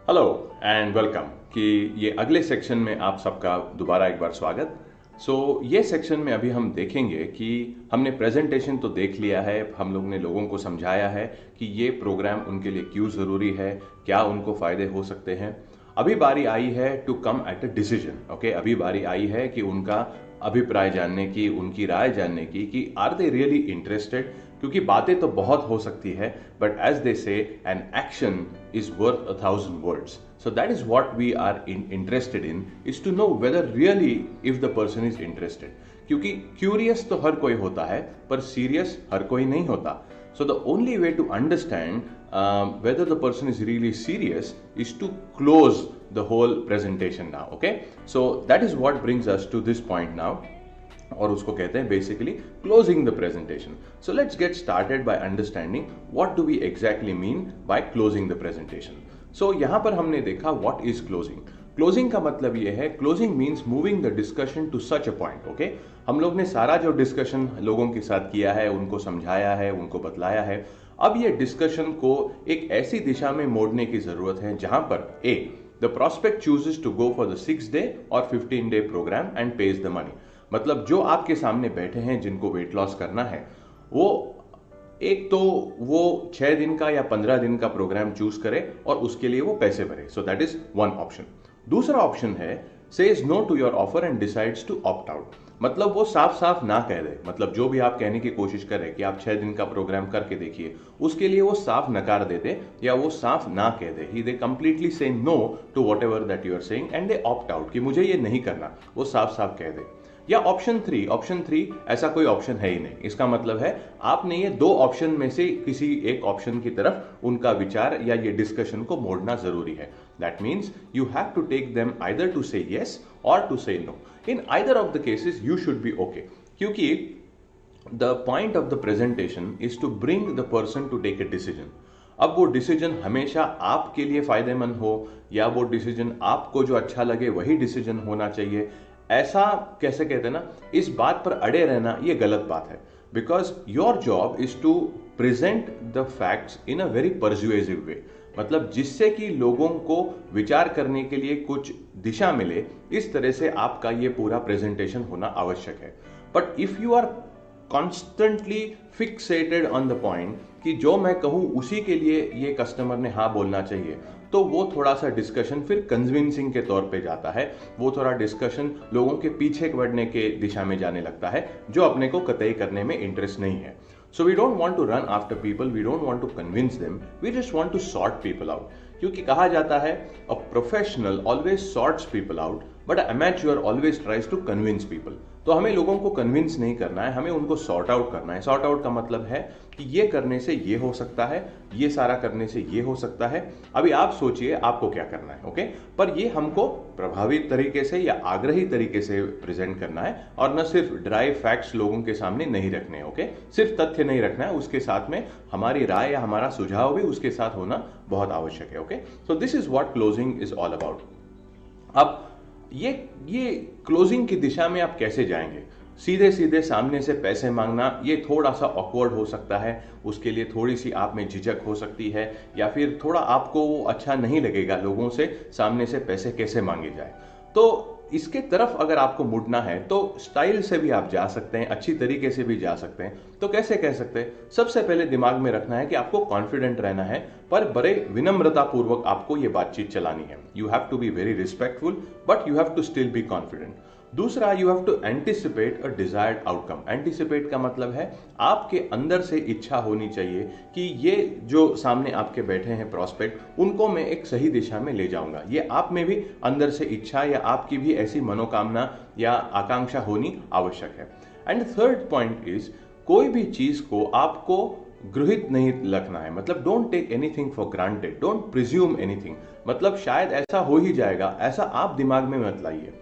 Hello and welcome कि ये अगले सेक्शन में आप सबका दोबारा एक बार स्वागत। ये सेक्शन में अभी हम देखेंगे कि हमने प्रेजेंटेशन तो देख लिया है, हम लोग ने लोगों को समझाया है कि ये प्रोग्राम उनके लिए क्यों ज़रूरी है, क्या उनको फ़ायदे हो सकते हैं। अभी बारी आई है to come at a decision. Okay, अभी बारी आई है कि उनका अभिप्राय जानने की, उनकी राय जानने की कि आर दे रियली इंटरेस्टेड। क्योंकि बातें तो बहुत हो सकती है, बट एज दे से an action is worth 1,000 words. So that is what we are interested in, is to know whether really if the person is interested. क्योंकि curious तो हर कोई होता है, पर serious हर कोई नहीं होता. So the only way to understand whether the person is really serious is to close the whole presentation now. Okay, so that is what brings us to this point now. और उसको कहते हैं basically closing the presentation. So let's get started by understanding what do we exactly mean by closing the presentation. So यहां पर हमने देखा what is closing. Closing का मतलब ये है, closing means moving the discussion to such a point. Okay, हम लोग ने सारा जो डिस्कशन लोगों के साथ किया है, उनको समझाया है, उनको बतलाया है। अब ये डिस्कशन को एक ऐसी दिशा में मोड़ने की जरूरत है जहां पर a the prospect chooses to go for the 6 day और 15 day programme and pays the money. मतलब जो आपके सामने बैठे हैं जिनको वेट लॉस करना है, वो एक तो वो 6 दिन का या 15 दिन का प्रोग्राम चूज करे और उसके लिए वो पैसे भरे। So that is one option. दूसरा ऑप्शन है says no to your offer and decides to opt out. मतलब वो साफ साफ ना कह दे। मतलब जो भी आप कहने की कोशिश करें कि आप 6 दिन का प्रोग्राम करके देखिए, उसके लिए वो साफ नकार दे दे या वो साफ ना कह दे। ही दे कंप्लीटली से no to whatever that you are saying and they opt out कि मुझे ये नहीं करना, वो साफ साफ कह दे। या ऑप्शन थ्री ऐसा कोई ऑप्शन है ही नहीं। इसका मतलब है आपने ये दो ऑप्शन में से किसी एक ऑप्शन की तरफ उनका विचार या ये डिस्कशन को मोड़ना जरूरी है। That means you have to take them either to say yes और to say no. In either of the cases you should be okay, क्योंकि the point of the presentation is to bring the person to take a decision. अब वो decision हमेशा आपके लिए फायदेमंद हो या वो डिसीजन आपको जो अच्छा लगे वही डिसीजन होना चाहिए, ऐसा कैसे कहते हैं ना, इस बात पर अड़े रहना ये गलत बात है। Because your job is to present the facts in a very persuasive way. मतलब जिससे कि लोगों को विचार करने के लिए कुछ दिशा मिले, इस तरह से आपका ये पूरा प्रेजेंटेशन होना आवश्यक है। But if you are constantly fixated on the point कि जो मैं कहूं उसी के लिए ये कस्टमर ने हाँ बोलना चाहिए, तो वो थोड़ा सा डिस्कशन फिर कन्विंसिंग के तौर पे जाता है। वो थोड़ा डिस्कशन लोगों के पीछे बढ़ने के दिशा में जाने लगता है, जो अपने को कतई करने में इंटरेस्ट नहीं है। So we don't want to run after people, we don't want to convince them, we just want to sort people out. क्योंकि कहा जाता है a professional always sorts people out but a amateur always tries to convince people. तो हमें लोगों को convince नहीं करना है, हमें उनको सॉर्ट आउट करना है। सॉर्ट आउट का मतलब है कि ये करने से ये हो सकता है, ये सारा करने से ये हो सकता है। अभी आप सोचिए आपको क्या करना है। ओके, पर ये हमको प्रभावी तरीके से या आग्रही तरीके से प्रेजेंट करना है और न सिर्फ ड्राई फैक्ट्स लोगों के सामने नहीं रखने। ओके, सिर्फ तथ्य नहीं रखना है, उसके साथ में हमारी राय या हमारा सुझाव भी उसके साथ होना बहुत आवश्यक है। Okay, so this is what closing is all about. अब ये क्लोजिंग की दिशा में आप कैसे जाएंगे? सीधे सीधे सामने से पैसे मांगना ये थोड़ा सा ऑकवर्ड हो सकता है, उसके लिए थोड़ी सी आप में झिझक हो सकती है, या फिर थोड़ा आपको वो अच्छा नहीं लगेगा लोगों से सामने से पैसे कैसे मांगे जाए। तो इसके तरफ अगर आपको मुड़ना है तो स्टाइल से भी आप जा सकते हैं, अच्छी तरीके से भी जा सकते हैं। तो कैसे कह सकते हैं? सबसे पहले दिमाग में रखना है कि आपको कॉन्फिडेंट रहना है, पर बड़े विनम्रता पूर्वक आपको ये बातचीत चलानी है। You have to be very respectful but you have to still be confident. दूसरा, you have to anticipate a desired outcome. Anticipate का मतलब है आपके अंदर से इच्छा होनी चाहिए कि ये जो सामने आपके बैठे हैं प्रोस्पेक्ट, उनको मैं एक सही दिशा में ले जाऊंगा। ये आप में भी अंदर से इच्छा या आपकी भी ऐसी मनोकामना या आकांक्षा होनी आवश्यक है। एंड थर्ड पॉइंट इज, कोई भी चीज को आपको गृहित नहीं रखना है। मतलब don't take anything for granted, don't presume anything. मतलब शायद ऐसा हो ही जाएगा, ऐसा आप दिमाग में मत लाइए।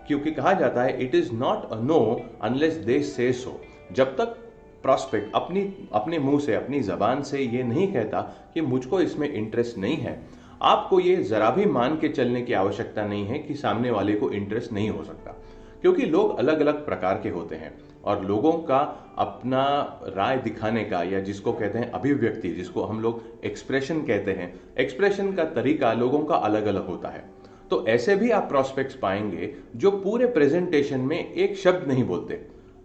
क्योंकि कहा जाता है it is not a know unless they से सो। जब तक प्रॉस्पेक्ट अपने मुंह से, अपनी जबान से ये नहीं कहता कि मुझको इसमें इंटरेस्ट नहीं है, आपको ये जरा भी मान के चलने की आवश्यकता नहीं है कि सामने वाले को इंटरेस्ट नहीं हो सकता। क्योंकि लोग अलग अलग प्रकार के होते हैं। और लोगों का अपना राय दिखाने का, या जिसको कहते हैं अभिव्यक्ति, जिसको हम लोग एक्सप्रेशन कहते हैं, एक्सप्रेशन का तरीका लोगों का अलग अलग होता है। तो ऐसे भी आप प्रोस्पेक्ट्स पाएंगे जो पूरे प्रेजेंटेशन में एक शब्द नहीं बोलते,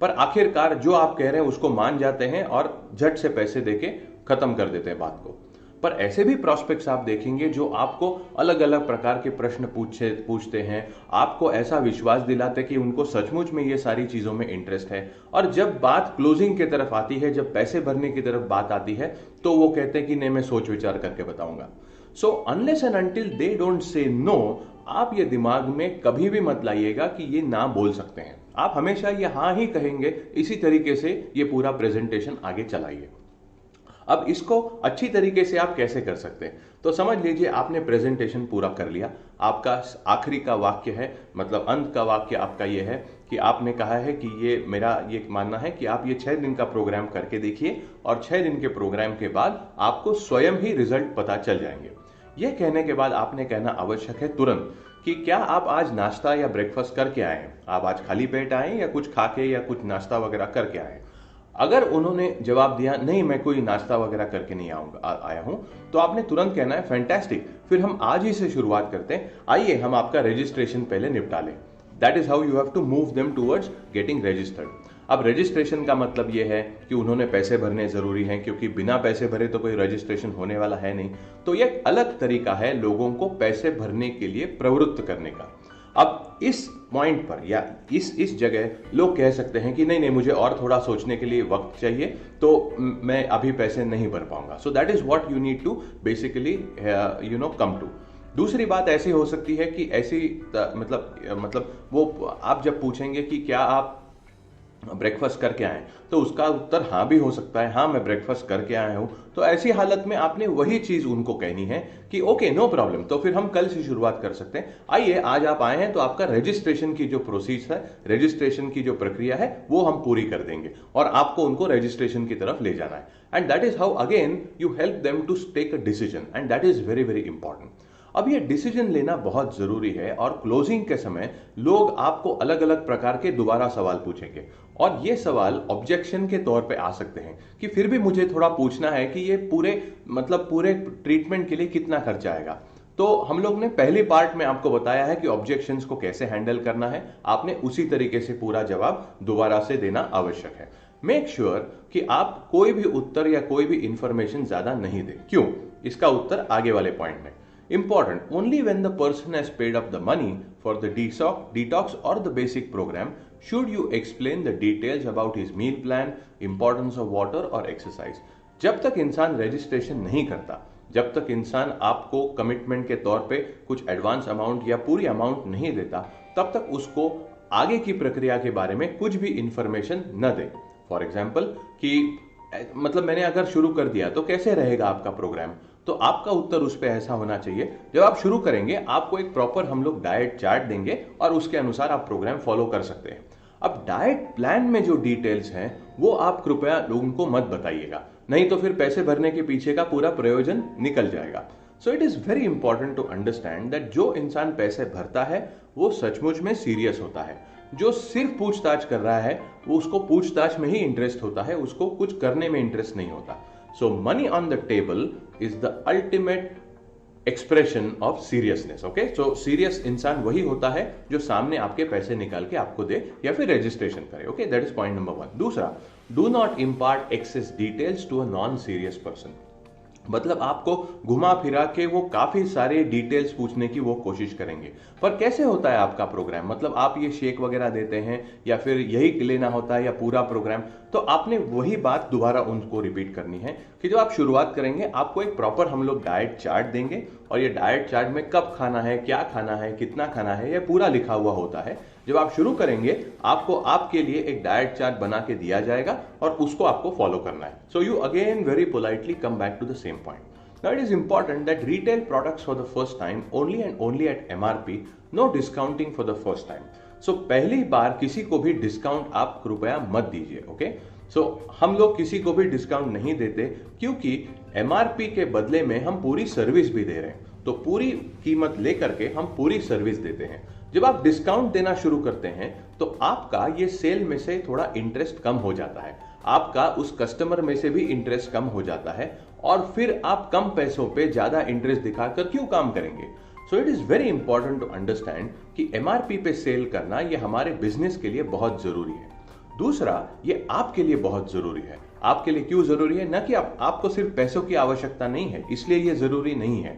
पर आखिरकार जो आप कह रहे हैं उसको मान जाते हैं और झट से पैसे देके खत्म कर देते हैं बात को। पर ऐसे भी प्रोस्पेक्ट्स आप देखेंगे जो आपको अलग अलग प्रकार के प्रश्न पूछते हैं, आपको ऐसा विश्वास दिलाते कि उनको सचमुच में ये सारी चीजों में इंटरेस्ट है, और जब बात क्लोजिंग की तरफ आती है, जब पैसे भरने की तरफ बात आती है, तो वो कहते हैं कि नहीं, मैं सोच विचार करके बताऊंगा। So unless and until they don't say no, आप ये दिमाग में कभी भी मत लाइएगा कि ये ना बोल सकते हैं। आप हमेशा ये हाँ ही कहेंगे। इसी तरीके से ये पूरा प्रेजेंटेशन आगे चलाइए। अब इसको अच्छी तरीके से आप कैसे कर सकते हैं, तो समझ लीजिए आपने प्रेजेंटेशन पूरा कर लिया। आपका आखिरी का वाक्य है, मतलब अंत का वाक्य आपका ये है कि आपने कहा है कि ये मेरा ये मानना है कि आप ये 6 दिन का प्रोग्राम करके देखिए, और 6 दिन के प्रोग्राम के बाद आपको स्वयं ही रिजल्ट पता चल जाएंगे। यह कहने के बाद आपने कहना आवश्यक है तुरंत कि क्या आप आज नाश्ता या ब्रेकफास्ट करके आए हैं, आप आज खाली पेट आए हैं या कुछ खा के या कुछ नाश्ता वगैरह करके आए हैं। अगर उन्होंने जवाब दिया नहीं, मैं कोई नाश्ता वगैरह करके नहीं आया हूं, तो आपने तुरंत कहना है फैंटास्टिक, फिर हम आज ही से शुरुआत करते हैं, आइए हम आपका रजिस्ट्रेशन पहले निपटा लें। That is how you have to move them towards getting registered. अब रजिस्ट्रेशन का मतलब यह है कि उन्होंने पैसे भरने जरूरी हैं, क्योंकि बिना पैसे भरे तो कोई रजिस्ट्रेशन होने वाला है नहीं। तो यह एक अलग तरीका है लोगों को पैसे भरने के लिए प्रवृत्त करने का। अब इस पॉइंट पर या इस जगह लोग कह सकते हैं कि नहीं नहीं, मुझे और थोड़ा सोचने के लिए वक्त चाहिए, तो मैं अभी पैसे नहीं भर पाऊंगा। So that is what you need to basically come to. दूसरी बात ऐसी हो सकती है कि ऐसी मतलब वो आप जब पूछेंगे कि क्या आप ब्रेकफास्ट करके आए, तो उसका उत्तर हाँ भी हो सकता है, हाँ मैं ब्रेकफास्ट करके आया हूं। तो ऐसी हालत में आपने वही चीज उनको कहनी है कि ओके नो प्रॉब्लम, तो फिर हम कल से शुरुआत कर सकते हैं। आइए आज आप आए हैं तो आपका रजिस्ट्रेशन की जो प्रोसेस है, रजिस्ट्रेशन की जो प्रक्रिया है, वो हम पूरी कर देंगे और आपको उनको रजिस्ट्रेशन की तरफ ले जाना है। And that is how again you help them to take a decision, and that is very very important. अब ये डिसीजन लेना बहुत जरूरी है, और क्लोजिंग के समय लोग आपको अलग अलग प्रकार के दोबारा सवाल पूछेंगे, और ये सवाल ऑब्जेक्शन के तौर पे आ सकते हैं कि फिर भी मुझे थोड़ा पूछना है कि ये पूरे ट्रीटमेंट के लिए कितना खर्चा आएगा। तो हम लोग ने पहली पार्ट में आपको बताया है कि ऑब्जेक्शंस को कैसे हैंडल करना है, आपने उसी तरीके से पूरा जवाब दोबारा से देना आवश्यक है। मेक श्योर कि आप कोई भी उत्तर या कोई भी इंफॉर्मेशन ज्यादा नहीं दें। क्यों? इसका उत्तर आगे वाले पॉइंट में। Important, only when the person has paid up the money for the detox or the basic program should you explain the details about his meal plan, importance of water or exercise. जब तक इंसान registration नहीं करता, जब तक इंसान आपको commitment के तौर पे कुछ एडवांस अमाउंट या पूरी अमाउंट नहीं देता, तब तक उसको आगे की प्रक्रिया के बारे में कुछ भी इंफॉर्मेशन न दे। फॉर एग्जाम्पल कि मतलब मैंने अगर शुरू कर दिया तो कैसे रहेगा आपका प्रोग्राम, तो आपका उत्तर उस पर ऐसा होना चाहिए, जब आप शुरू करेंगे आपको एक प्रॉपर हम लोग डाइट चार्ट देंगे और उसके अनुसार आप प्रोग्राम फॉलो कर सकते हैं। अब डाइट प्लान में जो डिटेल्स हैं वो आप कृपया लोगों को मत बताइएगा, नहीं तो फिर पैसे भरने के पीछे का पूरा प्रयोजन निकल जाएगा। So it is very important to understand that जो इंसान पैसे भरता है वो सचमुच में सीरियस होता है। जो सिर्फ पूछताछ कर रहा है वो उसको पूछताछ में ही इंटरेस्ट होता है, उसको कुछ करने में इंटरेस्ट नहीं होता। So money on the table is the ultimate expression of seriousness. Okay? So serious इंसान वही होता है जो सामने आपके पैसे निकाल के आपको दे या फिर रजिस्ट्रेशन करे। Okay? That is point number 1. दूसरा, do not impart excess details to a non-serious person. मतलब आपको घुमा फिरा के वो काफी सारे डिटेल्स पूछने की वो कोशिश करेंगे। पर कैसे होता है आपका प्रोग्राम, मतलब आप ये शेक वगैरह देते हैं या फिर यही लेना होता है या पूरा प्रोग्राम, तो आपने वही बात दोबारा उनको रिपीट करनी है कि जब आप शुरुआत करेंगे आपको एक प्रॉपर हम लोग डाइट चार्ट देंगे, और ये डाइट चार्ट में कब खाना है, क्या खाना है, कितना खाना है, ये पूरा लिखा हुआ होता है। जब आप शुरू करेंगे आपको आपके लिए एक डाइट चार्ट बना के दिया जाएगा और उसको आपको फॉलो करना है। So you again very politely come back to the same point. Now it is important that retail products for the first time only and only at MRP, no discounting for the first time. So पहली बार किसी को भी discount आप कृपया मत दीजिए। Okay? सो हम लोग किसी को भी डिस्काउंट नहीं देते क्योंकि MRP के बदले में हम पूरी सर्विस भी दे रहे हैं, तो पूरी कीमत लेकर के हम पूरी सर्विस देते हैं। जब आप डिस्काउंट देना शुरू करते हैं तो आपका ये सेल में से थोड़ा इंटरेस्ट कम हो जाता है, आपका उस कस्टमर में से भी इंटरेस्ट कम हो जाता है, और फिर आप कम पैसों पे ज्यादा इंटरेस्ट दिखाकर क्यों काम करेंगे। So it is very important to understand कि एमआरपी पे सेल करना ये हमारे बिजनेस के लिए बहुत जरूरी है। दूसरा, ये आपके लिए बहुत जरूरी है। आपके लिए क्यों जरूरी है? न कि आपको सिर्फ पैसों की आवश्यकता नहीं है इसलिए ये जरूरी नहीं है,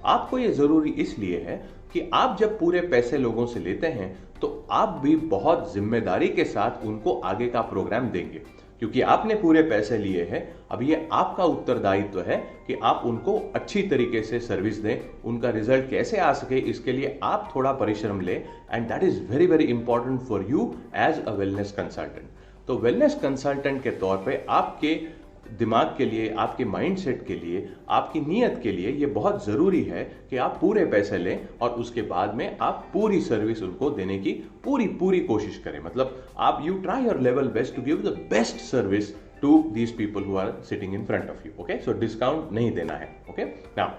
आपको ये जरूरी इसलिए है कि आप जब पूरे पैसे लोगों से लेते हैं तो आप भी बहुत जिम्मेदारी के साथ उनको आगे का प्रोग्राम देंगे, क्योंकि आपने पूरे पैसे लिए हैं। अब ये आपका उत्तरदायित्व है कि आप उनको अच्छी तरीके से सर्विस दें, उनका रिजल्ट कैसे आ सके इसके लिए आप थोड़ा परिश्रम लें, and that is very very important for you as a wellness consultant. तो वेलनेस कंसल्टेंट के तौर पे आपके दिमाग के लिए, आपके माइंडसेट के लिए, आपकी नीयत के लिए ये बहुत जरूरी है कि आप पूरे पैसे लें और उसके बाद में आप पूरी सर्विस उनको देने की पूरी कोशिश करें। मतलब आप you try your level best to give the best service to these people who are sitting in front of you. Okay, so discount नहीं देना है। ओके, नाउ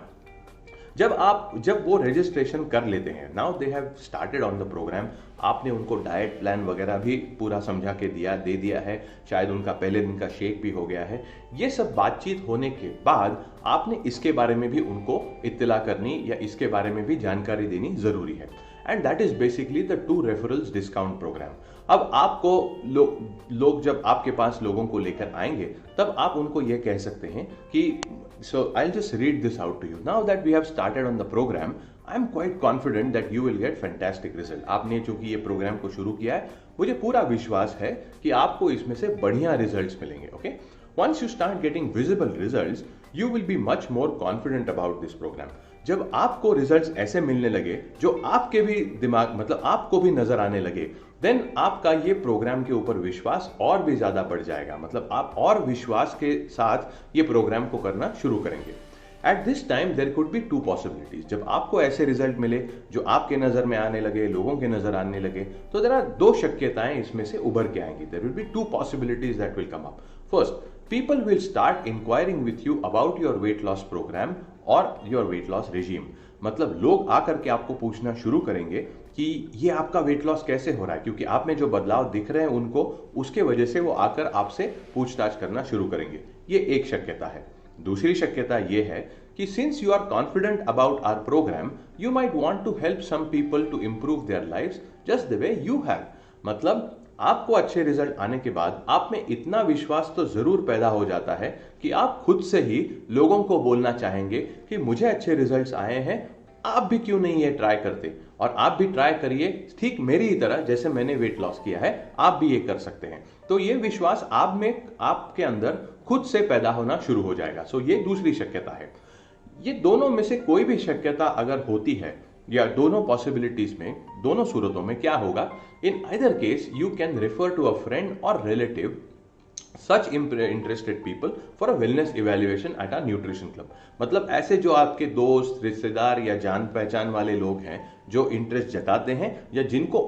जब वो रजिस्ट्रेशन कर लेते हैं, now they have started on the program, आपने उनको डाइट प्लान वगैरह भी पूरा समझा के दे दिया है, शायद उनका पहले दिन का शेक भी हो गया है। ये सब बातचीत होने के बाद आपने इसके बारे में भी उनको इत्तला करनी या इसके बारे में भी जानकारी देनी जरूरी है, and that is basically the 2 referrals discount program. अब आपको लोग जब आपके पास लोगों को लेकर आएंगे तब आप उनको यह कह सकते हैं कि so I'll just read this out to you. Now that we have started on the program, I'm quite confident that you will get fantastic result. आपने चूंकि ये प्रोग्राम को शुरू किया है, मुझे पूरा विश्वास है कि आपको इसमें से बढ़िया रिजल्ट्स मिलेंगे। Okay, once you start getting visible results, you will be much more confident about this program. जब आपको रिजल्ट्स ऐसे मिलने लगे जो आपके भी दिमाग, मतलब आपको भी नजर आने लगे, देन आपका ये प्रोग्राम के ऊपर विश्वास और भी ज्यादा बढ़ जाएगा। मतलब आप और विश्वास के साथ ये प्रोग्राम को करना शुरू करेंगे। At this time there could be 2 possibilities. जब आपको ऐसे रिजल्ट मिले जो आपके नजर में आने लगे, लोगों के नजर आने लगे, तो देयर आर 2 शक्यताएं इसमें से उभर के आएंगी। There will be 2 possibilities that will come up. First, people will start inquiring with you about your weight loss program or your weight loss regime. मतलब लोग आकर के आपको पूछना शुरू करेंगे कि ये आपका वेट लॉस कैसे हो रहा है, क्योंकि आप में जो बदलाव दिख रहे हैं उनको, उसके वजह से वो आकर आपसे पूछताछ करना शुरू करेंगे। ये एक शक्यता है। दूसरी शक्यता ये है कि since you are confident about our program, you might want to help some people to improve their lives just the way you have. मतलब आपको अच्छे रिजल्ट आने के बाद आप में इतना विश्वास तो जरूर पैदा हो जाता है कि आप खुद से ही लोगों को बोलना चाहेंगे कि मुझे अच्छे रिजल्ट्स आए हैं, आप भी क्यों नहीं ये ट्राई करते, और आप भी ट्राई करिए ठीक मेरी ही तरह, जैसे मैंने वेट लॉस किया है आप भी ये कर सकते हैं। तो ये विश्वास आप में, आपके अंदर खुद से पैदा होना शुरू हो जाएगा। सो ये दूसरी शक्यता है। ये दोनों में से कोई भी शक्यता अगर होती है, या दोनों पॉसिबिलिटीज में, दोनों सूरतों में क्या होगा, in either case you can refer to a friend और relative such interested people for a wellness evaluation at our nutrition club. मतलब ऐसे जो आपके दोस्त, रिश्तेदार या जान पहचान वाले लोग हैं जो इंटरेस्ट जताते हैं, या जिनको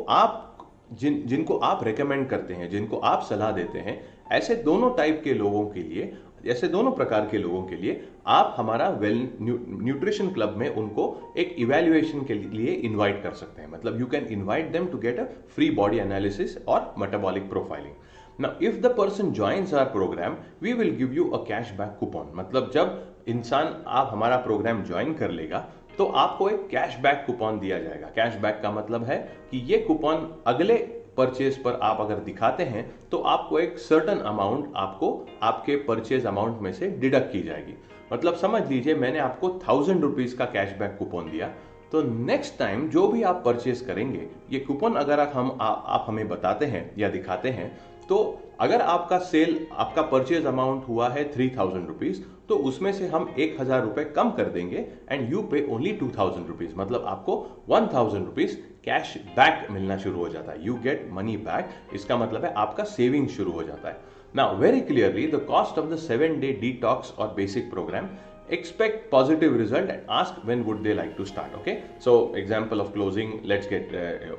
आप रेकमेंड करते हैं, जिनको आप सलाह देते हैं, ऐसे दोनों टाइप के लोगों के लिए, ऐसे दोनों प्रकार के लोगों के लिए आप हमारा न्यूट्रिशन क्लब में उनको एक इवैल्यूएशन के लिए इनवाइट कर सकते हैं। मतलब you can invite them to get a free body analysis और metabolic profiling. Now, if the person joins our program, we will give you a cashback coupon. मतलब जब इंसान आप हमारा प्रोग्राम ज्वाइन कर लेगा तो आपको एक कैशबैक कूपन दिया जाएगा। कैशबैक का मतलब है कि ये कूपन अगले परचेज पर आप अगर दिखाते हैं तो आपको एक सर्टेन अमाउंट आपको आपके परचेज अमाउंट में से डिडक्ट की जाएगी। मतलब समझ लीजिए मैंने आपको 1000 रुपीज का कैशबैक कूपन दिया, तो नेक्स्ट टाइम जो भी आप परचेज करेंगे, ये कूपन अगर आप हमें बताते हैं या दिखाते हैं, तो अगर आपका परचेज अमाउंट हुआ है 3000 रुपीज, तो उसमें से हम 1000 रुपए कम कर देंगे एंड यू पे ओनली 2000 रुपीज। मतलब आपको 1000 रुपीज कैश बैक मिलना शुरू हो जाता है। You get money back. इसका मतलब है आपका सेविंग शुरू हो जाता है। Now very clearly the cost of the 7-day detox और basic program, expect positive result and ask when would they like to start. Okay, so example of closing, let's get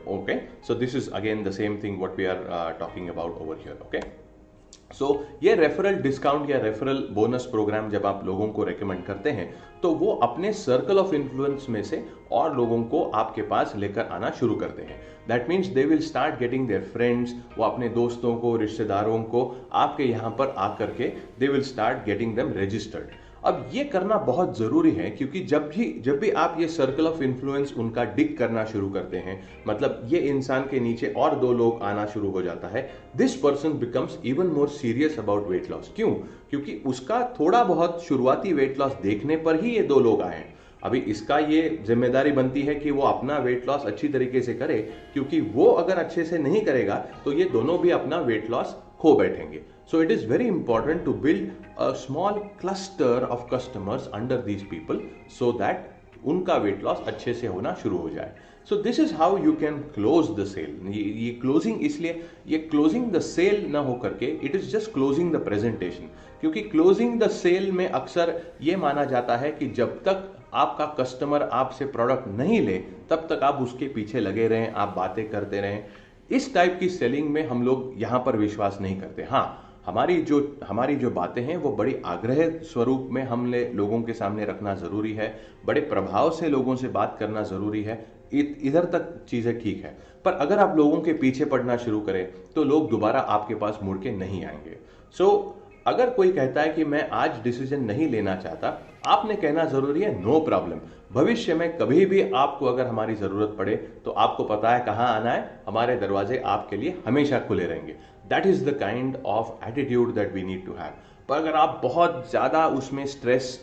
okay, so this is again the same thing what we are talking about over here. Okay, ये referral discount या referral bonus programme जब आप लोगों को recommend करते हैं तो वो अपने सर्कल ऑफ इन्फ्लुएंस में से और लोगों को आपके पास लेकर आना शुरू करते हैं। That means they will start getting their friends, वो अपने दोस्तों को, रिश्तेदारों को आपके यहाँ पर आकर के they will start getting them registered. अब ये करना बहुत जरूरी है क्योंकि जब भी आप ये सर्कल ऑफ इन्फ्लुएंस उनका डिग करना शुरू करते हैं, मतलब ये इंसान के नीचे और दो लोग आना शुरू हो जाता है, this person becomes even more serious about weight loss. क्यों? क्योंकि उसका थोड़ा बहुत शुरुआती वेट लॉस देखने पर ही ये दो लोग आए हैं। अभी इसका ये जिम्मेदारी बनती है कि वो अपना वेट लॉस अच्छी तरीके से करे, क्योंकि वो अगर अच्छे से नहीं करेगा तो ये दोनों भी अपना वेट लॉस खो बैठेंगे। So it is very important to build a small cluster of customers under these people so that उनका वेट लॉस अच्छे से होना शुरू हो जाए। So this is how you can close the sale. ये क्लोजिंग, इसलिए ये क्लोजिंग द सेल ना हो करके it is just closing the presentation, क्योंकि क्लोजिंग द सेल में अक्सर ये माना जाता है कि जब तक आपका कस्टमर आपसे प्रोडक्ट नहीं ले तब तक आप उसके पीछे लगे रहें, आप बातें करते रहें। इस टाइप की सेलिंग में हम लोग यहाँ पर विश्वास नहीं करते। हाँ, हमारी जो बातें हैं वो बड़ी आग्रह स्वरूप में हमने लोगों के सामने रखना जरूरी है, बड़े प्रभाव से लोगों से बात करना जरूरी है, इधर तक चीजें ठीक है। पर अगर आप लोगों के पीछे पड़ना शुरू करें तो लोग दोबारा आपके पास मुड़ के नहीं आएंगे। अगर कोई कहता है कि मैं आज डिसीजन नहीं लेना चाहता, आपने कहना जरूरी है नो प्रॉब्लम, भविष्य में कभी भी आपको अगर हमारी जरूरत पड़े तो आपको पता है कहां आना है, हमारे दरवाजे आपके लिए हमेशा खुले रहेंगे। That is the kind of attitude that we need to have. पर अगर आप बहुत ज्यादा उसमें स्ट्रेस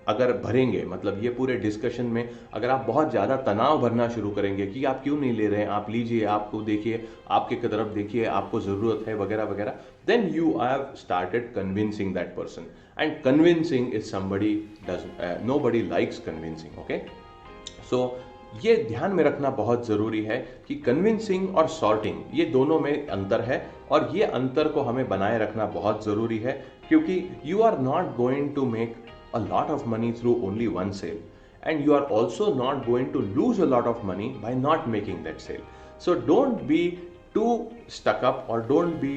अगर भरेंगे, मतलब ये पूरे डिस्कशन में अगर आप बहुत ज्यादा तनाव भरना शुरू करेंगे कि आप क्यों नहीं ले रहे हैं, आप लीजिए, आपको देखिए, आपके तरफ देखिए, आपको जरूरत है वगैरह वगैरह, then you have started convincing that person, and convincing is somebody nobody likes convincing. Okay, so ये ध्यान में रखना बहुत जरूरी है कि कन्विंसिंग और सॉर्टिंग ये दोनों में अंतर है, और ये अंतर को हमें बनाए रखना बहुत जरूरी है, क्योंकि you are not going to make a lot of money through only one sale, and you are also not going to lose a lot of money by not making that sale. So don't be too stuck up or don't be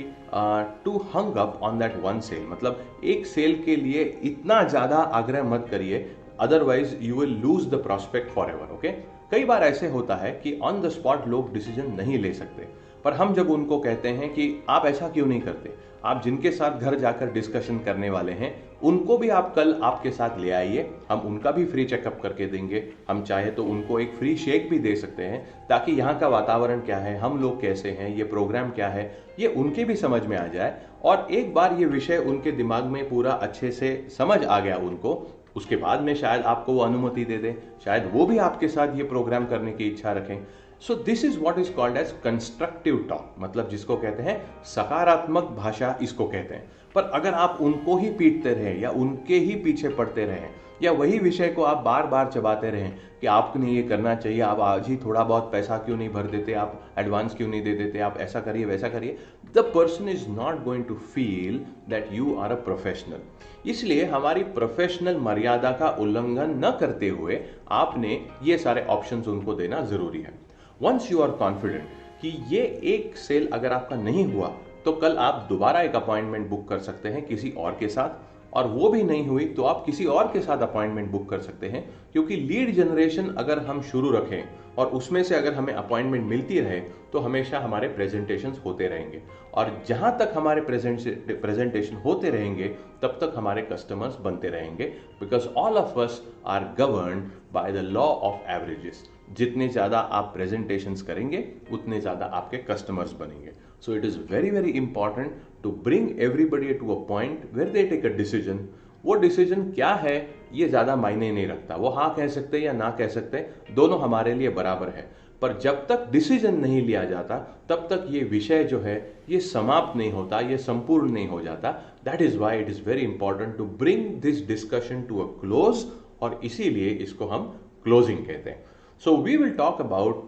too hung up on that one sale. मतलब एक cell के लिए इतना ज्यादा आग्रह मत करिए, otherwise you will lose the prospect forever. Okay? कई बार ऐसे होता है कि ऑन द स्पॉट लोग डिसीजन नहीं ले सकते, पर हम जब उनको कहते हैं कि आप ऐसा क्यों नहीं करते, आप जिनके साथ घर जाकर डिस्कशन करने वाले हैं उनको भी आप कल आपके साथ ले आइए, हम उनका भी फ्री चेकअप करके देंगे, हम चाहे तो उनको एक फ्री शेक भी दे सकते हैं, ताकि यहाँ का वातावरण क्या है, हम लोग कैसे हैं, ये प्रोग्राम क्या है, ये उनके भी समझ में आ जाए। और एक बार ये विषय उनके दिमाग में पूरा अच्छे से समझ आ गया उनको, उसके बाद में शायद आपको वो अनुमति दे दे, शायद वो भी आपके साथ ये प्रोग्राम करने की इच्छा रखें। So this is what is called as constructive talk, मतलब जिसको कहते हैं सकारात्मक भाषा, इसको कहते हैं। पर अगर आप उनको ही पीटते रहें या उनके ही पीछे पड़ते रहें या वही विषय को आप बार बार चबाते रहें कि आपने ये करना चाहिए, आप आज ही थोड़ा बहुत पैसा क्यों नहीं भर देते, आप एडवांस क्यों नहीं दे देते, आप ऐसा करिए वैसा करिए, the person is not going to feel that you are a professional. इसलिए हमारी प्रोफेशनल मर्यादा का उल्लंघन न करते हुए आपने ये सारे ऑप्शंस उनको देना जरूरी है। वंस यू आर कॉन्फिडेंट कि ये एक सेल अगर आपका नहीं हुआ तो कल आप दोबारा एक अपॉइंटमेंट बुक कर सकते हैं किसी और के साथ, और वो भी नहीं हुई तो आप किसी और के साथ अपॉइंटमेंट बुक कर सकते हैं, क्योंकि लीड जनरेशन अगर हम शुरू रखें और उसमें से अगर हमें अपॉइंटमेंट मिलती रहे तो हमेशा हमारे प्रेजेंटेशंस होते रहेंगे, और जहां तक हमारे प्रेजेंटेशन होते रहेंगे तब तक हमारे कस्टमर्स बनते रहेंगे, because all of us are governed by the law of averages. जितने ज्यादा आप प्रेजेंटेशंस करेंगे उतने ज्यादा आपके कस्टमर्स बनेंगे। So it is very very important to bring everybody to a point where they take a decision. वो डिसीजन क्या है ये ज्यादा मायने नहीं रखता, वो हाँ कह सकते या ना कह सकते, दोनों हमारे लिए बराबर है, पर जब तक डिसीजन नहीं लिया जाता तब तक ये विषय जो है ये समाप्त नहीं होता, ये संपूर्ण नहीं हो जाता। That is why it is very important to bring this discussion to a close, और इसीलिए इसको हम क्लोजिंग कहते हैं। So we will talk about,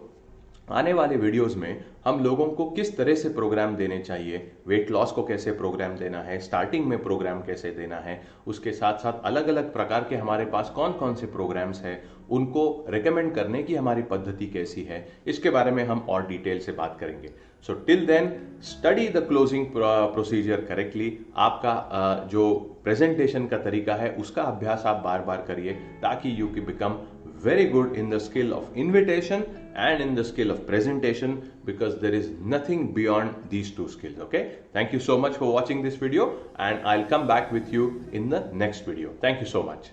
आने वाले वीडियोस में हम लोगों को किस तरह से प्रोग्राम देने चाहिए, वेट लॉस को कैसे प्रोग्राम देना है, स्टार्टिंग में प्रोग्राम कैसे देना है, उसके साथ साथ अलग अलग प्रकार के हमारे पास कौन कौन से प्रोग्राम्स हैं, उनको रेकमेंड करने की हमारी पद्धति कैसी है, इसके बारे में हम और डिटेल से बात करेंगे। So till then study the closing procedure correctly. आपका जो प्रेजेंटेशन का तरीका है उसका अभ्यास आप बार बार करिए ताकि you can become very good in the skill of invitation and in the skill of presentation, because there is nothing beyond these two skills. Okay, thank you so much for watching this video, and I'll come back with you in the next video. Thank you so much.